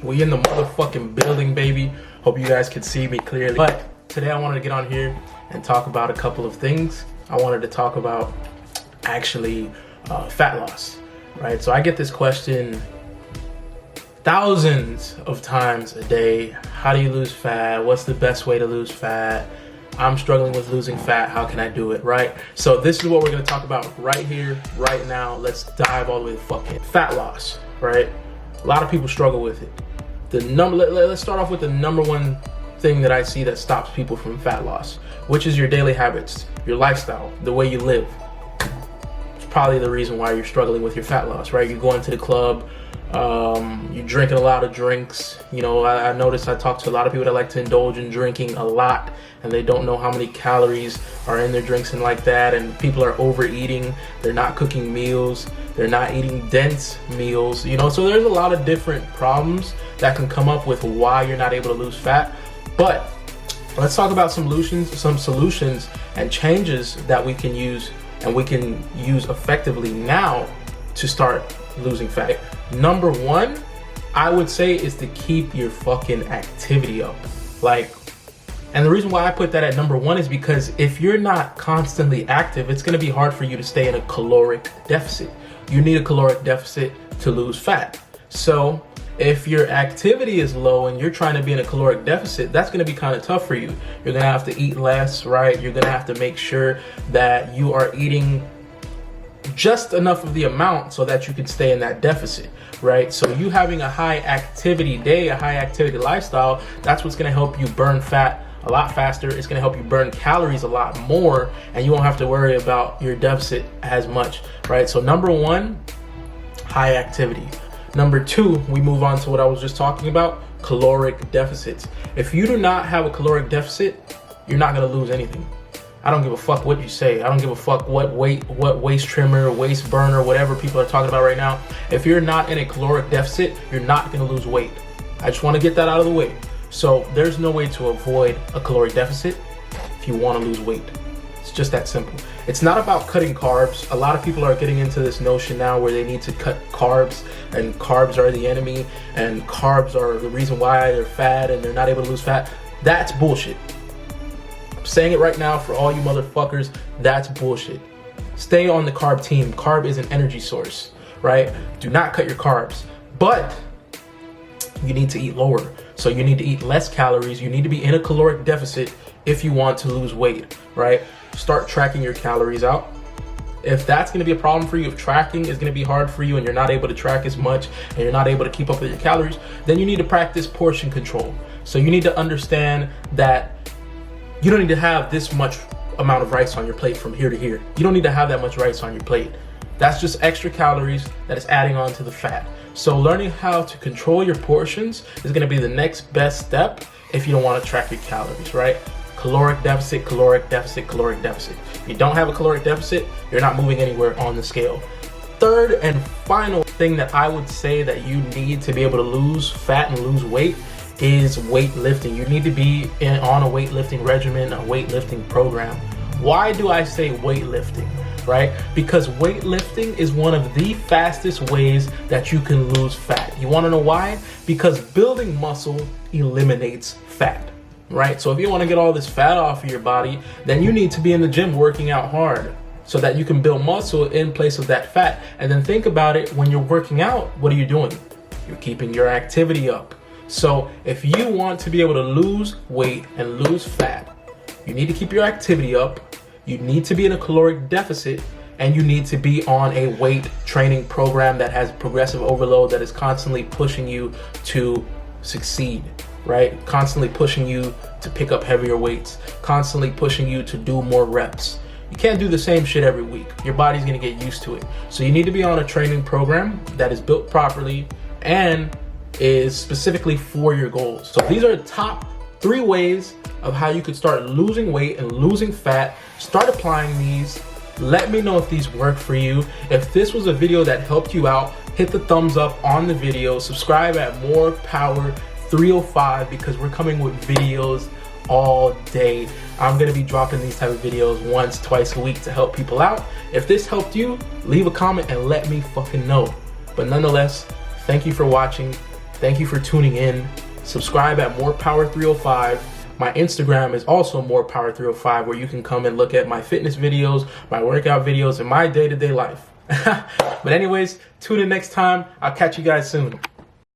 We in the motherfucking building, baby. Hope you guys can see me clearly. But today I wanted to get on here and talk about a couple of things. I wanted to talk about actually fat loss, right? So I get this question thousands of times a day. How do you lose fat? What's the best way to lose fat? I'm struggling with losing fat. How can I do it, right? So this is what we're gonna talk about right here, right now. Let's dive all the way to fucking fat loss, right? A lot of people struggle with it. Let's start off with the number one thing that I see that stops people from fat loss, which is your daily habits, your lifestyle, the way you live. It's probably the reason why you're struggling with your fat loss, right? You're going to the club, you're drinking a lot of drinks. You know, I noticed I talk to a lot of people that like to indulge in drinking a lot, and they don't know how many calories are in their drinks and like that. And people are overeating. They're not cooking meals. They're not eating dense meals. You know, so there's a lot of different problems that can come up with why you're not able to lose fat. But let's talk about some solutions and changes that we can use and we can use effectively now to start losing fat. Number one, I would say, is to keep your fucking activity up. And the reason why I put that at number one is because if you're not constantly active, it's gonna be hard for you to stay in a caloric deficit. You need a caloric deficit to lose fat. So if your activity is low and you're trying to be in a caloric deficit, that's gonna be kind of tough for you. You're gonna have to eat less, right? You're gonna have to make sure that you are eating just enough of the amount so that you can stay in that deficit, right? So you having a high activity day, a high activity lifestyle, that's what's gonna help you burn fat a lot faster. It's gonna help you burn calories a lot more, and you won't have to worry about your deficit as much, right? So number one, high activity. Number two, we move on to what I was just talking about, caloric deficits. If you do not have a caloric deficit, you're not gonna lose anything. I don't give a fuck what you say. I don't give a fuck what waist trimmer, waist burner, whatever people are talking about right now. If you're not in a caloric deficit, you're not gonna lose weight. I just wanna get that out of the way. So there's no way to avoid a caloric deficit if you wanna lose weight. It's just that simple. It's not about cutting carbs. A lot of people are getting into this notion now where they need to cut carbs, and carbs are the enemy, and carbs are the reason why they're fat and they're not able to lose fat. That's bullshit. I'm saying it right now for all you motherfuckers, that's bullshit. Stay on the carb team. Carb is an energy source, right? Do not cut your carbs, but you need to eat lower. So you need to eat less calories. You need to be in a caloric deficit if you want to lose weight, right? Start tracking your calories out. If that's gonna be a problem for you, if tracking is gonna be hard for you and you're not able to track as much and you're not able to keep up with your calories, then you need to practice portion control. So you need to understand that you don't need to have this much amount of rice on your plate from here to here. You don't need to have that much rice on your plate. That's just extra calories that is adding on to the fat. So learning how to control your portions is gonna be the next best step if you don't wanna track your calories, right? Caloric deficit, caloric deficit, caloric deficit. If you don't have a caloric deficit, you're not moving anywhere on the scale. Third and final thing that I would say that you need to be able to lose fat and lose weight is weightlifting. You need to be on a weightlifting regimen, a weightlifting program. Why do I say weightlifting, right? Because weightlifting is one of the fastest ways that you can lose fat. You wanna know why? Because building muscle eliminates fat, right? So if you wanna get all this fat off of your body, then you need to be in the gym working out hard so that you can build muscle in place of that fat. And then think about it, when you're working out, what are you doing? You're keeping your activity up. So if you want to be able to lose weight and lose fat, you need to keep your activity up, you need to be in a caloric deficit, and you need to be on a weight training program that has progressive overload, that is constantly pushing you to succeed, right? Constantly pushing you to pick up heavier weights, constantly pushing you to do more reps. You can't do the same shit every week. Your body's gonna get used to it. So you need to be on a training program that is built properly and is specifically for your goals. So these are the top 3 ways of how you could start losing weight and losing fat. Start applying these. Let me know if these work for you. If this was a video that helped you out, hit the thumbs up on the video. Subscribe at More Power 305 because we're coming with videos all day. I'm gonna be dropping these type of videos once, twice a week to help people out. If this helped you, leave a comment and let me fucking know. But nonetheless, thank you for watching. Thank you for tuning in. Subscribe at More Power 305. My Instagram is also More Power 305, where you can come and look at my fitness videos, my workout videos, and my day-to-day life. But anyways, tune in next time. I'll catch you guys soon.